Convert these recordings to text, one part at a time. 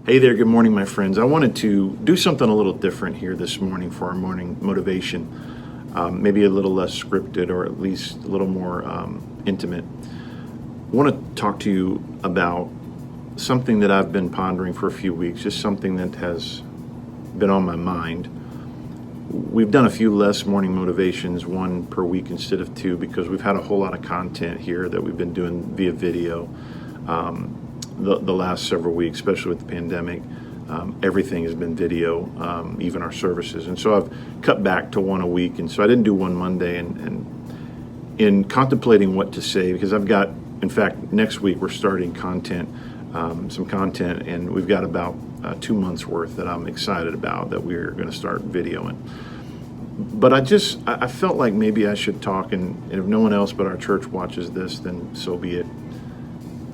Hey there, good morning, my friends. I wanted to do something a little different here this morning for our morning motivation. Maybe a little less scripted or at least a little more intimate. I want to talk to you about something that I've been pondering for a few weeks, just something that has been on my mind. We've done a few less morning motivations, one per week instead of two, because we've had a whole lot of content here that we've been doing via video. The last several weeks, especially with the pandemic, everything has been video, even our services. And so I've cut back to one a week. And so I didn't do one Monday. And in contemplating what to say, because I've got, in fact, next week we're starting some content, and we've got about 2 months worth that I'm excited about that we're going to start videoing. But I felt like maybe I should talk, and if no one else but our church watches this, then so be it.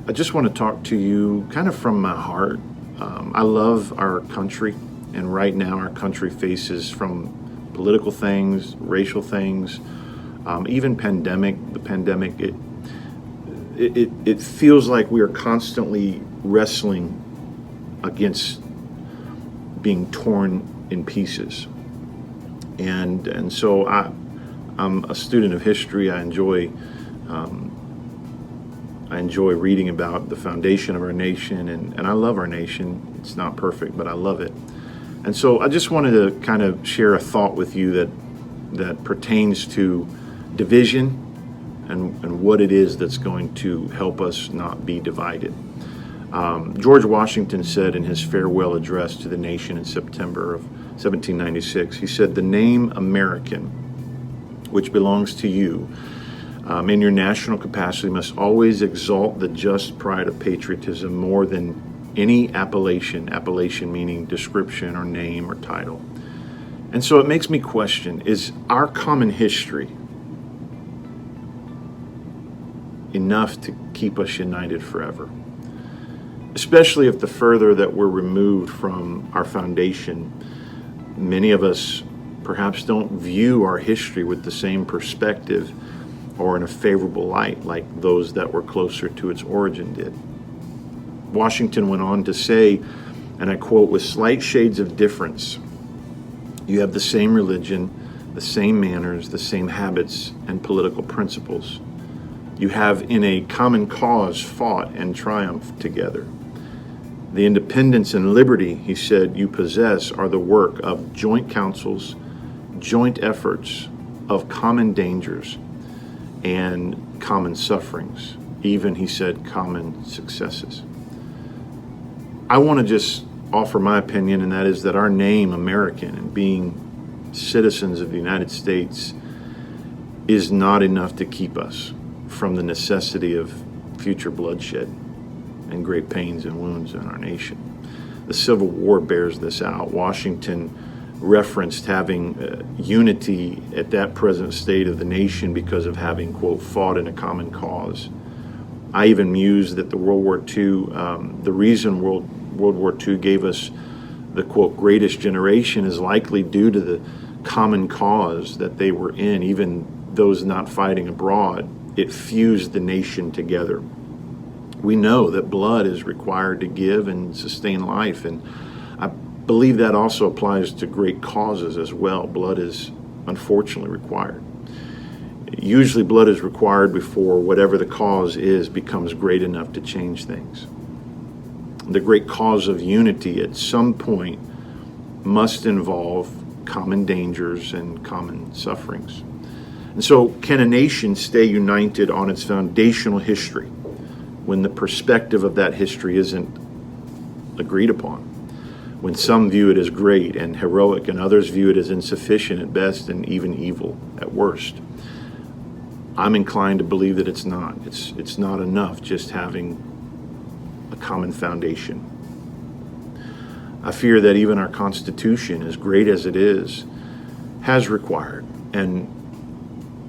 I just want to talk to you kind of from my heart. I love our country, and right now our country faces, from political things, racial things, even the pandemic, it feels like we are constantly wrestling against being torn in pieces. And so I'm a student of history. I enjoy reading about the foundation of our nation, and I love our nation. It's not perfect, but I love it. And so I just wanted to kind of share a thought with you that pertains to division and what it is that's going to help us not be divided. George Washington said in his farewell address to the nation in September of 1796, he said, "The name American, which belongs to you, in your national capacity, must always exalt the just pride of patriotism more than any appellation meaning description or name or title." And so it makes me question, is our common history enough to keep us united forever? Especially if the further that we're removed from our foundation, many of us perhaps don't view our history with the same perspective or in a favorable light like those that were closer to its origin did. Washington went on to say, and I quote, "With slight shades of difference, you have the same religion, the same manners, the same habits and political principles. You have in a common cause fought and triumphed together. The independence and liberty," he said, "you possess are the work of joint councils, joint efforts, of common dangers and common sufferings, even," he said, "common successes." I want to just offer my opinion, and that is that our name, American, and being citizens of the United States, is not enough to keep us from the necessity of future bloodshed and great pains and wounds in our nation. The Civil War bears this out. Washington referenced having unity at that present state of the nation because of having, quote, "fought in a common cause." I even mused that the the reason World War II gave us the, quote, "greatest generation" is likely due to the common cause that they were in. Even those not fighting abroad, it fused the nation together. We know that blood is required to give and sustain life, and I believe that also applies to great causes as well. Blood is unfortunately required. Usually blood is required before whatever the cause is becomes great enough to change things. The great cause of unity at some point must involve common dangers and common sufferings. And so, can a nation stay united on its foundational history when the perspective of that history isn't agreed upon? When some view it as great and heroic and others view it as insufficient at best and even evil at worst? I'm inclined to believe that it's not. It's not enough just having a common foundation. I fear that even our Constitution, as great as it is, has required and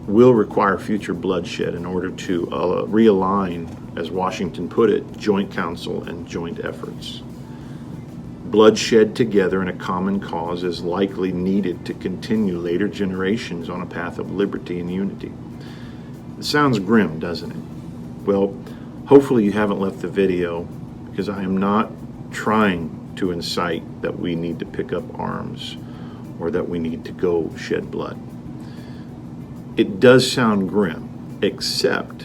will require future bloodshed in order to realign, as Washington put it, joint counsel and joint efforts. Bloodshed together in a common cause is likely needed to continue later generations on a path of liberty and unity. It sounds grim, doesn't it? Well, hopefully you haven't left the video, because I am not trying to incite that we need to pick up arms or that we need to go shed blood. It does sound grim, except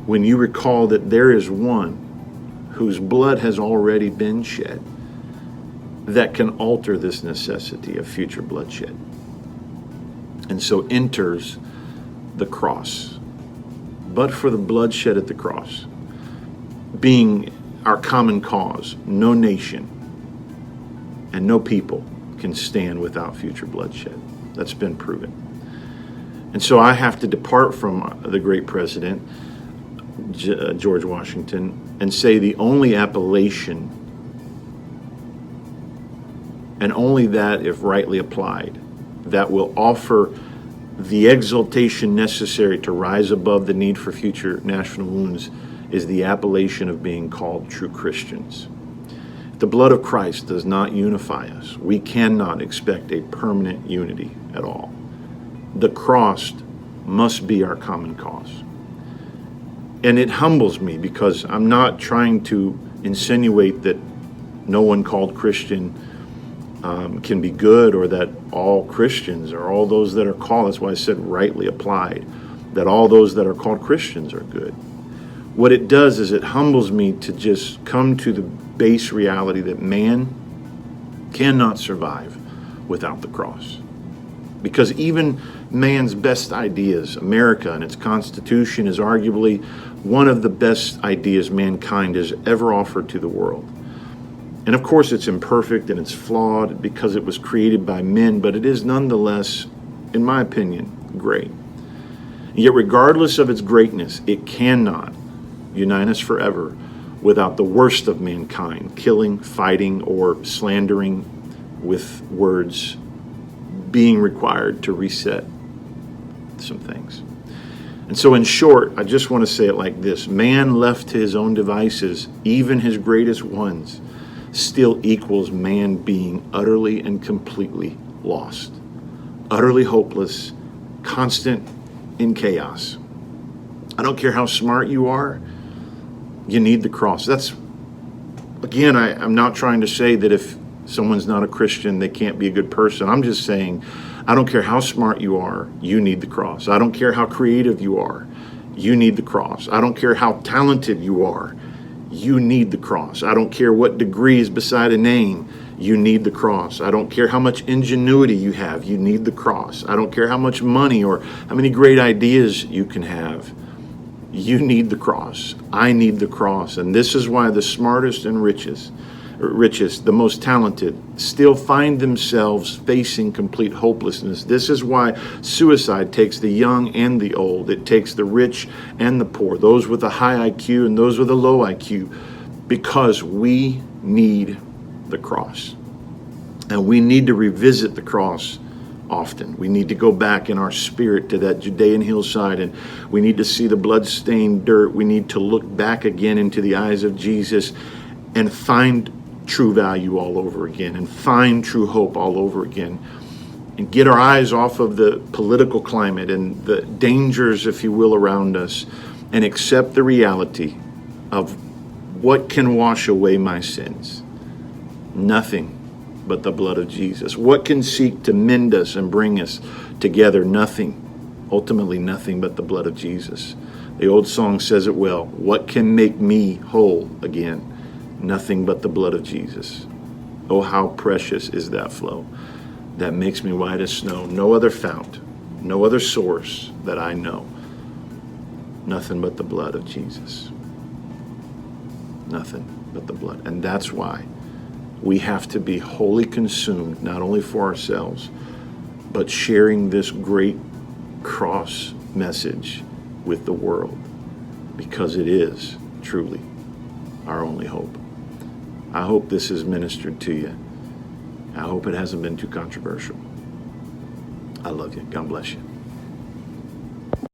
when you recall that there is one whose blood has already been shed that can alter this necessity of future bloodshed. And so enters the cross. But for the bloodshed at the cross, being our common cause, no nation and no people can stand without future bloodshed. That's been proven. And so I have to depart from the great president, George Washington, and say the only appellation, and only that if rightly applied, that will offer the exaltation necessary to rise above the need for future national wounds is the appellation of being called true Christians. If the blood of Christ does not unify us, we cannot expect a permanent unity at all. The cross must be our common cause. And it humbles me because I'm not trying to insinuate that no one called Christian can be good, or that all Christians or all those that are called, that's why I said rightly applied, that all those that are called Christians are good. What it does is it humbles me to just come to the base reality that man cannot survive without the cross. Because even man's best ideas, America and its Constitution, is arguably one of the best ideas mankind has ever offered to the world. And of course it's imperfect and it's flawed because it was created by men, but it is nonetheless, in my opinion, great. Yet regardless of its greatness, it cannot unite us forever without the worst of mankind, killing, fighting, or slandering with words, being required to reset some things. And so in short, I just want to say it like this: man left to his own devices, even his greatest ones, still equals man being utterly and completely lost, utterly hopeless, constant in chaos. I don't care how smart you are, you need the cross. That's, again, I'm not trying to say that if someone's not a Christian, they can't be a good person. I'm just saying, I don't care how smart you are, you need the cross. I don't care how creative you are, you need the cross. I don't care how talented you are, you need the cross. I don't care what degree is beside a name, you need the cross. I don't care how much ingenuity you have, you need the cross. I don't care how much money or how many great ideas you can have, you need the cross. I need the cross. And this is why the smartest and richest, the most talented, still find themselves facing complete hopelessness. This is why suicide takes the young and the old. It takes the rich and the poor, those with a high IQ and those with a low IQ, because we need the cross. And we need to revisit the cross often. We need to go back in our spirit to that Judean hillside, and we need to see the blood-stained dirt. We need to look back again into the eyes of Jesus and find true value all over again, and find true hope all over again, and get our eyes off of the political climate and the dangers, if you will, around us, and accept the reality of what can wash away my sins. Nothing but the blood of Jesus. What can seek to mend us and bring us together? Nothing. Ultimately nothing but the blood of Jesus. The old song says it well. What can make me whole again? Nothing but the blood of Jesus. Oh, how precious is that flow that makes me white as snow. No other fount, no other source that I know. Nothing but the blood of Jesus. Nothing but the blood. And that's why we have to be wholly consumed, not only for ourselves, but sharing this great cross message with the world, because it is truly our only hope. I hope this has ministered to you. I hope it hasn't been too controversial. I love you. God bless you.